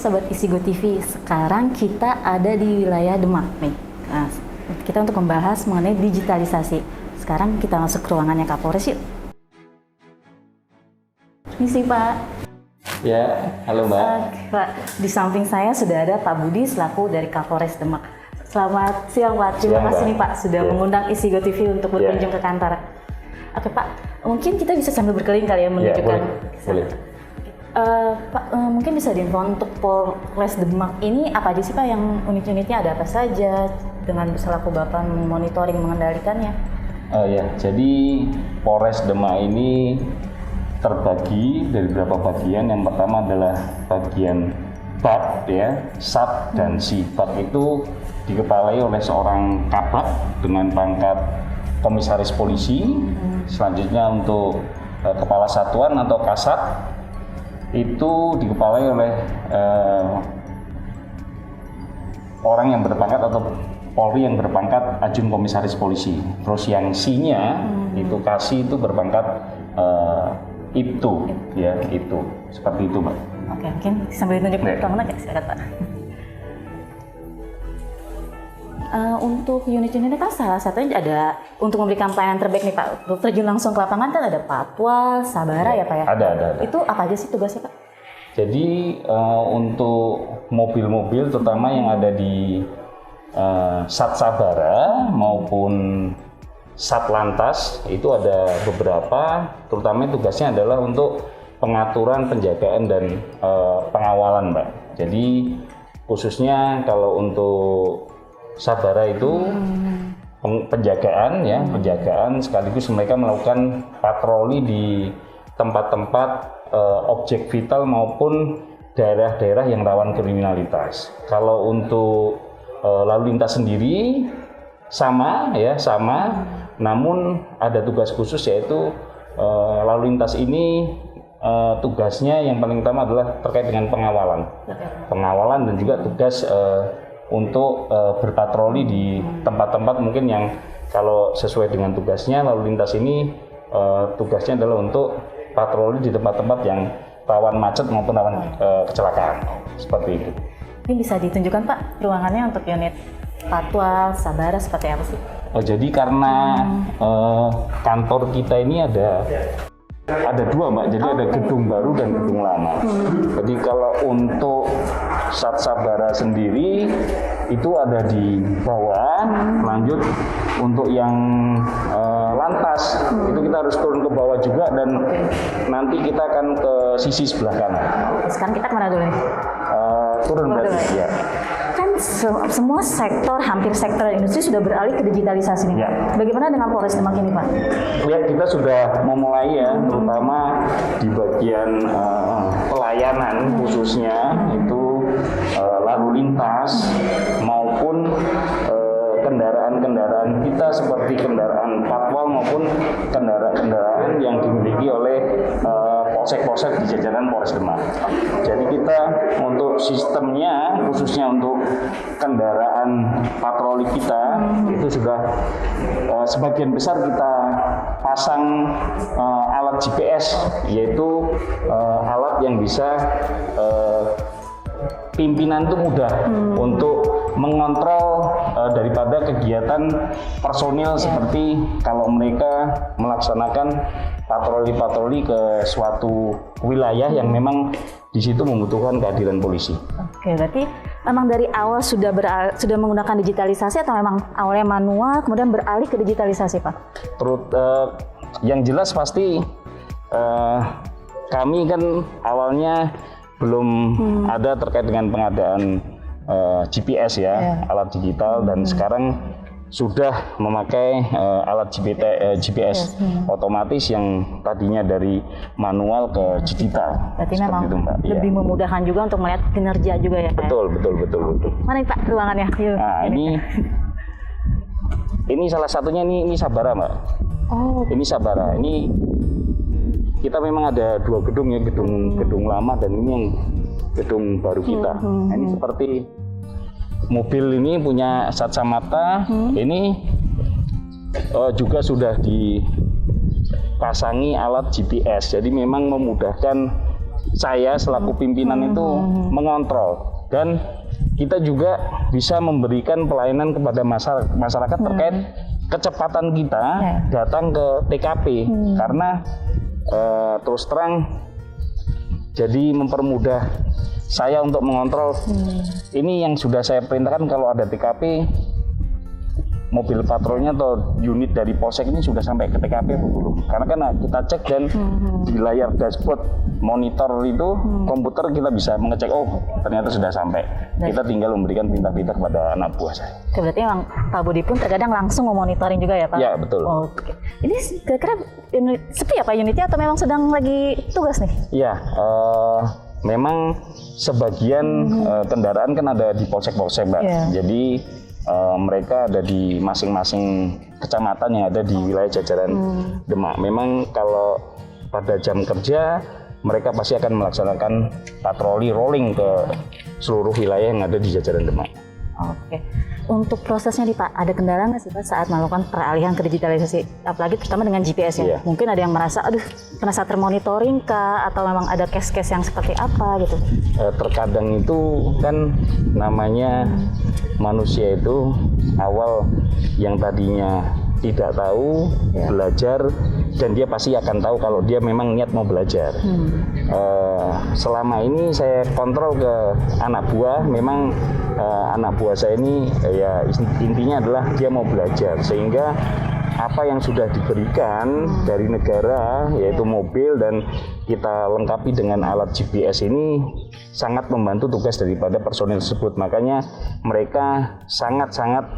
Sobat Isigo TV, sekarang kita ada di wilayah Demak nih. Nah, kita untuk membahas mengenai digitalisasi. Sekarang kita masuk ke ruangannya Kapolres yuk. Misi Pak. Ya, halo Mbak. Pak, di samping saya sudah ada Pak Budi selaku dari Kapolres Demak. Selamat siang Pak, terima kasih nih Pak sudah mengundang Isigo TV untuk berkunjung ke kantor. Oke Pak, mungkin kita bisa sambil berkeliling kali ya menunjukkan. Boleh. Pak, mungkin bisa diinfo untuk Polres Demak ini apa aja sih Pak, yang unit-unitnya ada apa saja dengan selaku Bapak monitoring mengendalikannya? Ya, jadi Polres Demak ini terbagi dari beberapa bagian. Yang pertama adalah bagian BAT ya, SAT dan SI. BAT itu dikepalai oleh seorang kabak dengan pangkat komisaris polisi. Selanjutnya untuk kepala satuan atau kasat itu dikepalai oleh orang yang berpangkat atau Polri yang berpangkat ajun komisaris polisi. Terus yang SI-nya itu Kasih itu berpangkat IPTU ya, itu seperti itu Mbak. Oke, mungkin sambil ditunjuk kemana ya, silakan Pak. Untuk unit-unitnya kan salah satunya ada untuk memberikan pelayanan terbaik nih Pak. Untuk terjun langsung ke lapangan kan ada Patwal, Sabara ya Pak ya? Ada. Itu apa aja sih tugasnya Pak? Jadi untuk mobil-mobil terutama yang ada di Sat Sabara maupun Satlantas itu ada beberapa, terutama tugasnya adalah untuk pengaturan, penjagaan dan pengawalan Mbak. Jadi khususnya kalau untuk Sabara itu penjagaan ya, penjagaan sekaligus mereka melakukan patroli di tempat-tempat objek vital maupun daerah-daerah yang rawan kriminalitas. Kalau untuk lalu lintas sendiri sama, namun ada tugas khusus yaitu lalu lintas ini tugasnya yang paling utama adalah terkait dengan pengawalan dan juga tugas untuk berpatroli di tempat-tempat mungkin yang kalau sesuai dengan tugasnya lalu lintas ini tugasnya adalah untuk patroli di tempat-tempat yang rawan macet maupun rawan kecelakaan seperti itu. Ini bisa ditunjukkan Pak ruangannya untuk unit Patwal, Sabara seperti apa sih? Jadi karena kantor kita ini ada dua Mbak, jadi ada gedung baru dan gedung lama. Jadi kalau untuk Sat Sabara sendiri itu ada di bawah, lanjut untuk yang lantas itu kita harus turun ke bawah juga dan nanti kita akan ke sisi sebelah kanan. Sekarang kita kemana dulu nih? Turun berarti ya. Kan semua sektor, hampir sektor industri sudah beralih ke digitalisasi nih. Ya. Bagaimana dengan Polres Demak ini Pak? Ya, kita sudah memulai ya, terutama di bagian pelayanan khususnya itu lalu lintas maupun kendaraan-kendaraan kita seperti kendaraan Patwal maupun kendaraan-kendaraan yang dimiliki oleh polsek-polsek di jajaran Polres Demak. Jadi kita untuk sistemnya khususnya untuk kendaraan patroli kita itu sudah sebagian besar kita pasang alat GPS, yaitu alat yang bisa pimpinan itu mudah untuk mengontrol daripada kegiatan personil seperti kalau mereka melaksanakan patroli-patroli ke suatu wilayah yang memang di situ membutuhkan kehadiran polisi. Oke, berarti memang dari awal sudah menggunakan digitalisasi atau memang awalnya manual kemudian beralih ke digitalisasi Pak? Yang jelas pasti kami kan awalnya belum ada terkait dengan pengadaan GPS ya, alat digital, dan sekarang sudah memakai alat GPS otomatis yang tadinya dari manual ke digital. Berarti memang itu, lebih memudahkan juga untuk melihat kinerja juga ya Pak? Betul. Mana Pak ruangannya? Yuk, nah ini salah satunya ini Sabara Mbak. Oh. Ini Sabara. Ini kita memang ada dua gedung ya, gedung lama dan ini yang gedung baru kita. Nah, ini seperti mobil ini punya Satsamata, ini juga sudah dipasangi alat GPS, jadi memang memudahkan saya selaku pimpinan itu mengontrol, dan kita juga bisa memberikan pelayanan kepada masyarakat terkait kecepatan kita datang ke TKP, karena terus terang jadi mempermudah saya untuk mengontrol. Ini yang sudah saya perintahkan, kalau ada TKP, mobil patrolnya atau unit dari Polsek ini sudah sampai ke TKP atau belum? Karena kan kita cek, dan di layar dashboard monitor itu komputer kita bisa mengecek, oh ternyata sudah sampai. Kita tinggal memberikan perintah-perintah kepada anak buah saya. Berarti memang Pak Budi pun terkadang langsung memonitoring juga ya Pak? Ya, betul. Oke. Ini kira-kira sepi ya Pak unitnya, atau memang sedang lagi tugas nih? Iya, memang sebagian kendaraan kan ada di polsek-polsek, Mbak. Jadi mereka ada di masing-masing kecamatan yang ada di wilayah jajaran Demak. Memang kalau pada jam kerja mereka pasti akan melaksanakan patroli rolling ke seluruh wilayah yang ada di jajaran Demak. Oke. Untuk prosesnya nih Pak, ada kendala nggak sih Pak saat melakukan peralihan ke digitalisasi, apalagi terutama dengan GPS ya? Mungkin ada yang merasa, aduh, merasa termonitoring kah, atau memang ada case-case yang seperti apa gitu? Terkadang itu kan namanya manusia itu awal yang tadinya tidak tahu, belajar, dan dia pasti akan tahu kalau dia memang niat mau belajar. Selama ini saya kontrol ke anak buah, memang anak buah saya ini ya intinya adalah dia mau belajar, sehingga apa yang sudah diberikan dari negara, yaitu mobil, dan kita lengkapi dengan alat GPS ini sangat membantu tugas daripada personil tersebut. Makanya mereka sangat-sangat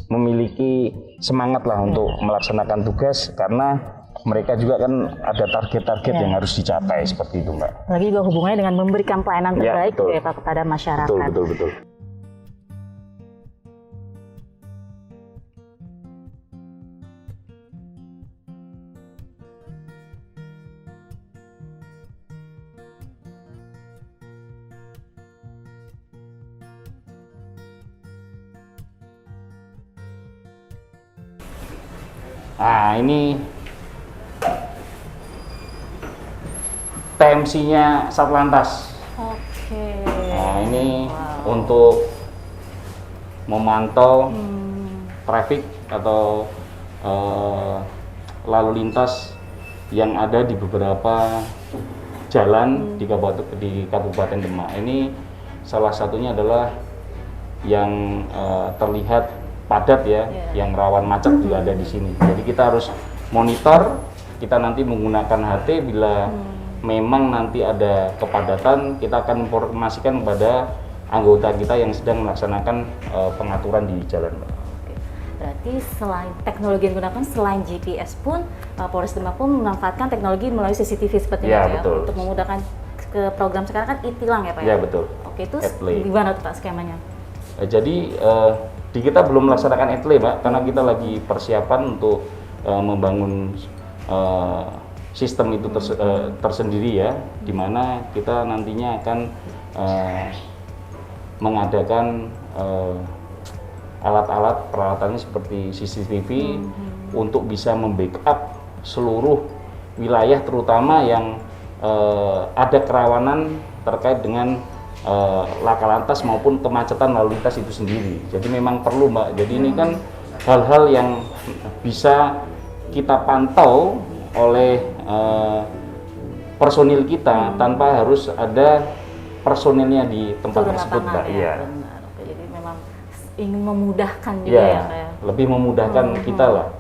memiliki semangat lah untuk melaksanakan tugas, karena mereka juga kan ada target-target yang harus dicapai seperti itu, Mbak. Lagi juga hubungannya dengan memberikan pelayanan terbaik ya Pak kepada masyarakat. Betul. Nah, ini TMC-nya Satlantas. Oke. Nah, ini untuk memantau traffic atau lalu lintas yang ada di beberapa jalan di Kabupaten Demak. Ini salah satunya adalah yang terlihat padat ya, yang rawan macet juga ada di sini. Jadi kita harus monitor, kita nanti menggunakan HT bila memang nanti ada kepadatan, kita akan informasikan kepada anggota kita yang sedang melaksanakan pengaturan di jalan. Berarti selain teknologi yang digunakan, selain GPS pun Polres Demak pun memanfaatkan teknologi melalui CCTV seperti itu ya, untuk memudahkan ke program sekarang kan e-tilang ya Pak ya? Ya, betul. Oke, itu gimana tuh Pak skemanya? Jadi di kita belum melaksanakan etle, Pak, karena kita lagi persiapan untuk membangun sistem itu tersendiri ya, di mana kita nantinya akan mengadakan alat-alat peralatannya seperti CCTV untuk bisa membackup seluruh wilayah, terutama yang ada kerawanan terkait dengan laka lantas maupun kemacetan lalu lintas itu sendiri. Jadi memang perlu, Mbak. Jadi ini kan hal-hal yang bisa kita pantau oleh personil kita tanpa harus ada personilnya di tempat tersebut, Mbak. Iya. Jadi memang ingin memudahkan juga ya, kayak. Lebih memudahkan kita lah.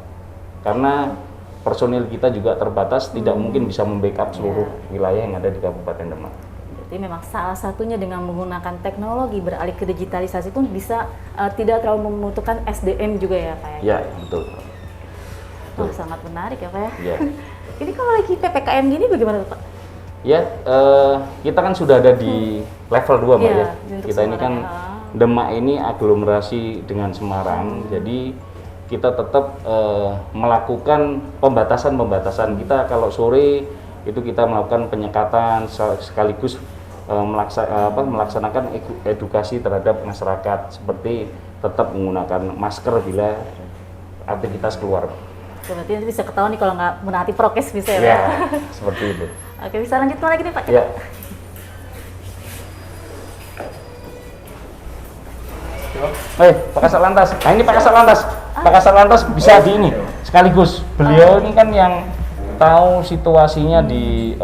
Karena personil kita juga terbatas, tidak mungkin bisa membackup seluruh wilayah yang ada di Kabupaten Demak. Jadi memang salah satunya dengan menggunakan teknologi beralih ke digitalisasi pun bisa tidak terlalu membutuhkan SDM juga ya Pak? Ya, betul. Wah, sangat menarik ya Pak ya. Ya. Ini kalau lagi PPKM gini bagaimana Pak? Ya, kita kan sudah ada di level 2 Mbak ya. Kita ini kan Demak ini aglomerasi dengan Semarang, jadi kita tetap melakukan pembatasan-pembatasan. Kita kalau sore itu kita melakukan penyekatan sekaligus melaksanakan edukasi terhadap masyarakat, seperti tetap menggunakan masker bila aktivitas keluar. Oke, berarti nanti bisa ketahuan nih kalau nggak menaati prokes bisa ya, Ya, Pak? seperti itu. Oke, bisa lanjut lagi nih Pak? Ya. Pak Kasat Lantas. Nah ini Pak Kasat Lantas. Pak Kasat Lantas bisa di ini sekaligus. Beliau ini kan yang tahu situasinya di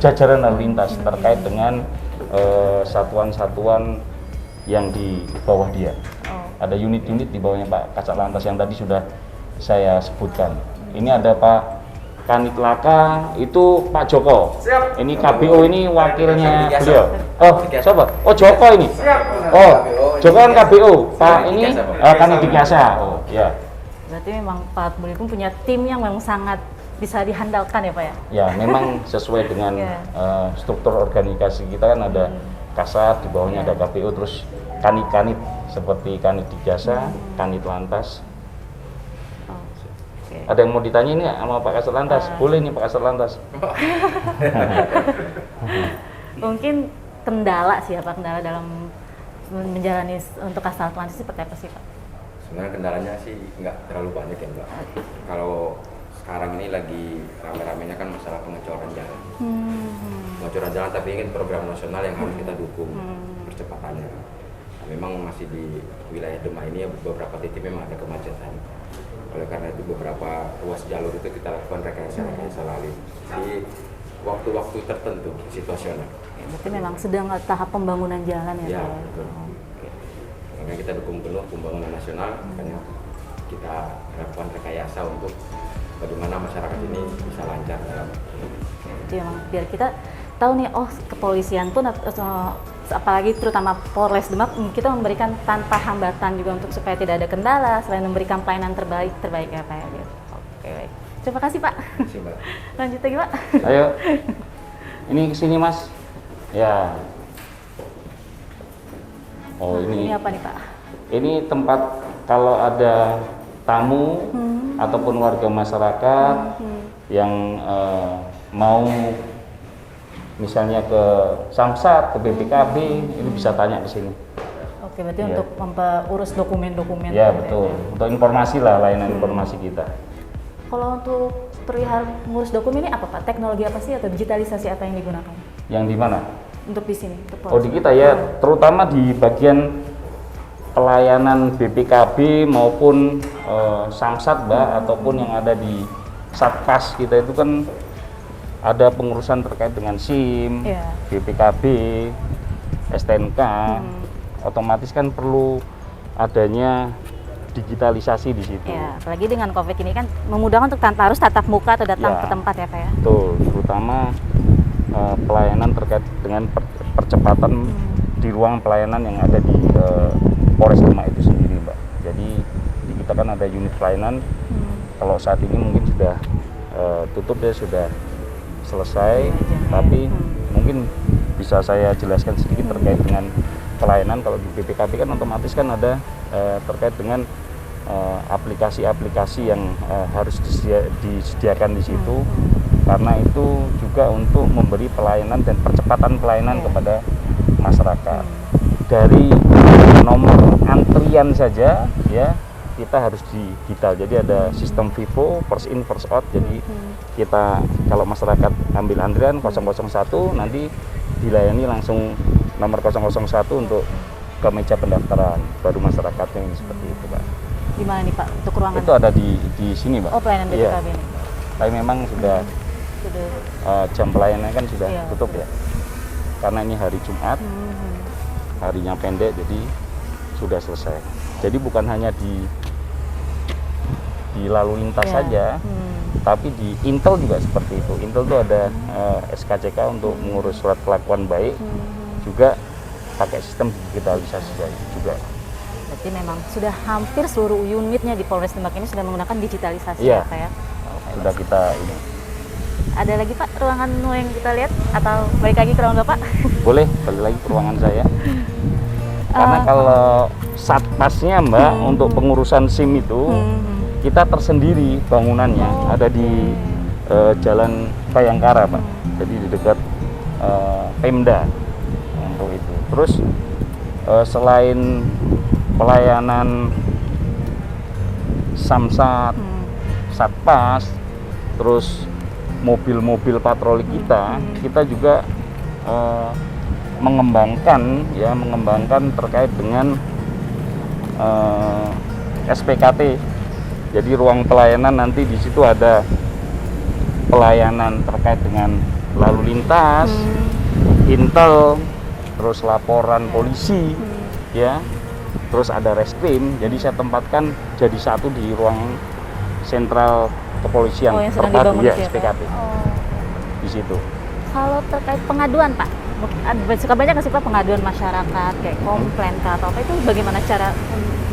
jajaran lalu lintas terkait dengan satuan-satuan yang di bawah dia. Ada unit-unit di bawahnya Pak Kasat Lantas yang tadi sudah saya sebutkan. Ini ada Pak Kanit Laka, itu Pak Joko. Siap. Ini KBO, ini wakilnya beliau. Oh, siapa? Oh, Joko ini. Oh, Joko kan KBO. Pak ini Kanit Dikasa. Oh, ya. Berarti memang Pak Budi pun punya tim yang memang sangat bisa dihandalkan ya Pak ya? Ya, memang sesuai dengan struktur organisasi kita kan ada Kasat, di bawahnya ada KBO, terus kanit-kanit seperti Kanit Dikasa, Kanit Lantas. Ada yang mau ditanya ini sama Pak Kasat Lantas? Boleh nih Pak Kasat Lantas. Mungkin kendala sih apa kendala dalam menjalani untuk Kasat Lantas seperti apa sih Pak? Sebenarnya kendalanya sih nggak terlalu banyak ya Mbak. Kalau sekarang ini lagi rame-ramenya kan masalah pengecoran jalan. Pengecoran jalan, tapi ini program nasional yang harus kita dukung percepatannya. Nah, memang masih di wilayah Demak ini ya, beberapa titik memang ada kemacetan. Oleh karena itu beberapa ruas jalur itu kita lakukan rekayasa lalu di waktu-waktu tertentu situasional. Berarti memang sedang tahap pembangunan jalan ya Pak? Ya, betul. Makanya kita dukung penuh pembangunan nasional, makanya kita lakukan rekayasa untuk bagaimana masyarakat ini bisa lancar dalam. Jadi memang biar kita tahu nih, oh kepolisian pun apalagi terutama Polres Demak kita memberikan tanpa hambatan juga untuk supaya tidak ada kendala selain memberikan pelayanan terbaik ya Pak ya. Oke, baik. Terima kasih Pak. Terima Mbak. Lanjut lagi Pak. Ayo. Ini kesini Mas. Ya. Oh Ini apa nih Pak? Ini tempat kalau ada tamu ataupun warga masyarakat yang mau misalnya ke Samsat, ke BPKB, ini bisa tanya ke sini. Oke, berarti Ya. untuk urus dokumen-dokumen. Ya betul, untuk informasi lah, layanan informasi kita. Kalau untuk perihal mengurus dokumen ini apa Pak? Teknologi apa sih atau digitalisasi apa yang digunakan? Yang di mana? Untuk di sini, untuk Oh di kita ya, terutama di bagian pelayanan BPKB maupun Samsat Mbak, ataupun yang ada di Satpas kita itu kan ada pengurusan terkait dengan SIM, BPKB, STNK, otomatis kan perlu adanya digitalisasi di situ. Ya, apalagi dengan COVID ini kan memudahkan untuk tanpa harus tatap muka atau datang ke tempat ya Pak ya? Betul, terutama pelayanan terkait dengan percepatan di ruang pelayanan yang ada di Polres Demak itu sendiri Mbak. Jadi di kita kan ada unit pelayanan, kalau saat ini mungkin sudah tutup ya, sudah selesai, tapi mungkin bisa saya jelaskan sedikit terkait dengan pelayanan. Kalau di BPKB kan otomatis kan ada terkait dengan aplikasi-aplikasi yang harus disediakan di situ, karena itu juga untuk memberi pelayanan dan percepatan pelayanan kepada masyarakat. Dari nomor antrian saja ya kita harus digital, jadi ada sistem Vivo first in first out, jadi kita kalau masyarakat ambil antrian 001 nanti dilayani langsung nomor 001 untuk ke meja pendaftaran, baru masyarakatnya ini seperti itu Pak. Di mana nih Pak untuk ruangan? Itu ada di sini Pak. Oh, pelayanan BPKB ini. Tapi memang sudah jam pelayanannya kan sudah tutup ya, karena ini hari Jumat, harinya pendek, jadi sudah selesai. Jadi bukan hanya di lalu lintas saja, tapi di Intel juga seperti itu. Intel itu ada SKCK untuk mengurus surat kelakuan baik, juga pakai sistem digitalisasi juga. Berarti memang sudah hampir seluruh unitnya di Polres Demak ini sudah menggunakan digitalisasi ya Pak ya? Sudah kita ini. Ada lagi Pak ruangan yang kita lihat atau balik lagi ke ruangan Bapak? Boleh, balik lagi ke ruangan saya. Karena kalau satpasnya Mbak untuk pengurusan SIM itu kita tersendiri bangunannya, ada di Jalan Bayangkara Pak, jadi di dekat Pemda untuk itu. Terus selain pelayanan Samsat, satpas, terus mobil-mobil patroli kita juga mengembangkan terkait dengan SPKT. Jadi ruang pelayanan nanti di situ ada pelayanan terkait dengan lalu lintas, intel, terus laporan polisi, ya, terus ada reskrim. Jadi saya tempatkan jadi satu di ruang sentral kepolisian yang sedang terpadu, dibangun ya, itu ya, Pak? SPKT Oh. di situ. Kalau terkait pengaduan Pak, suka banyak nggak sih Pak pengaduan masyarakat kayak komplain kah atau apa, itu bagaimana cara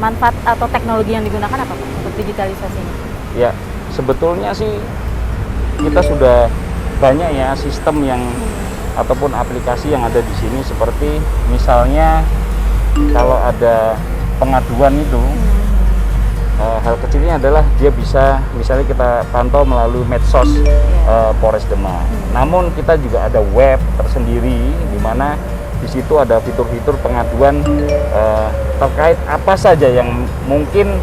manfaat atau teknologi yang digunakan apa Pak untuk digitalisasi ini? Ya, sebetulnya sih kita sudah banyak ya sistem yang ataupun aplikasi yang ada di sini, seperti misalnya kalau ada pengaduan itu hal kecilnya adalah dia bisa misalnya kita pantau melalui medsos Polres Demak. Namun kita juga ada web tersendiri di mana di situ ada fitur-fitur pengaduan terkait apa saja yang mungkin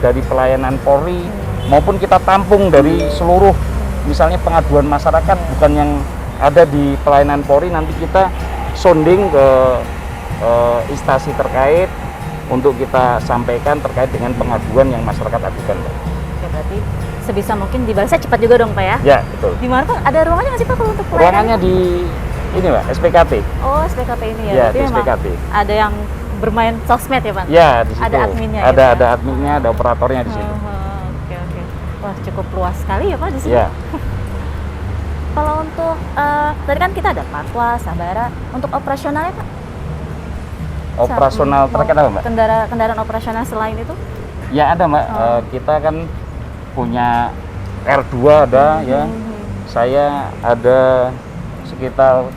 dari pelayanan Polri, maupun kita tampung dari seluruh misalnya pengaduan masyarakat bukan yang ada di pelayanan Polri, nanti kita sounding ke instansi terkait untuk kita sampaikan terkait dengan pengaduan yang masyarakat adukan, Pak. Oke, berarti sebisa mungkin dibalasnya cepat juga dong Pak ya? Ya, betul. Di mana Pak? Ada ruangannya nggak sih Pak kalau untuk pelayanan? Ruangannya di ini, Pak, SPKT. Oh, SPKT ini ya? Ya, Berarti di memang SPKT. ada yang bermain sosmed ya Pak? Ya, di situ. Ada adminnya Ada ya, Pak? ada adminnya, ada operatornya di situ. Oke. Wah, cukup luas sekali ya Pak di sini. Ya. Kalau untuk tadi kan kita ada Patwa, Sabara, untuk operasionalnya Pak? Operasional terkait apa, Mbak? Kendaraan operasional selain itu? Ya ada, Mbak. Kita kan punya R2 ada ya. Saya ada sekitar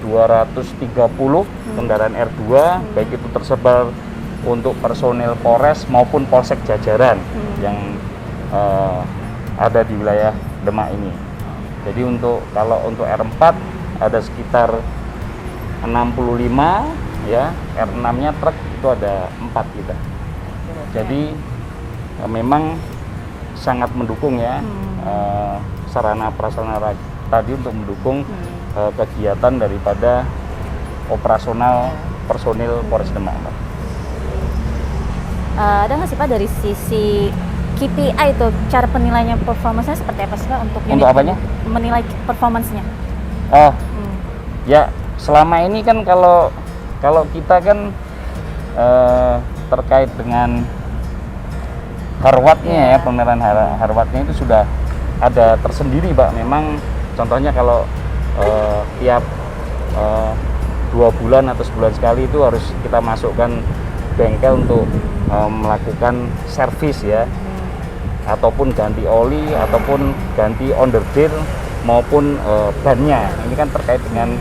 230 kendaraan R2, baik itu tersebar untuk personil Polres maupun Polsek jajaran yang ada di wilayah Demak ini. Jadi kalau untuk R4 ada sekitar 65 ya, R6-nya truk itu ada 4 kita. Jadi memang sangat mendukung ya sarana prasarana tadi untuk mendukung kegiatan daripada operasional personil Polres Demak, Pak. Ada nggak sih Pak dari sisi KPI itu cara penilaiannya performance-nya seperti apa sih Pak untuk unit apanya? menilai performance-nya? Ya selama ini kan kalau kita kan terkait dengan harwatnya ya, pemeliharaan harwatnya itu sudah ada tersendiri, Pak. Memang contohnya kalau tiap 2 bulan atau sebulan sekali itu harus kita masukkan bengkel untuk melakukan servis ya, ataupun ganti oli ataupun ganti onderdil maupun bannya. Ini kan terkait dengan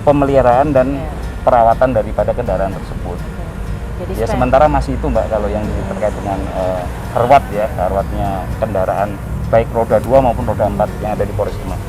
pemeliharaan dan perawatan daripada kendaraan tersebut. Jadi Ya sementara masih itu, Mbak, kalau yang terkait dengan harwat ya, harwatnya kendaraan baik roda 2 maupun roda 4 yang ada di Polres Demak.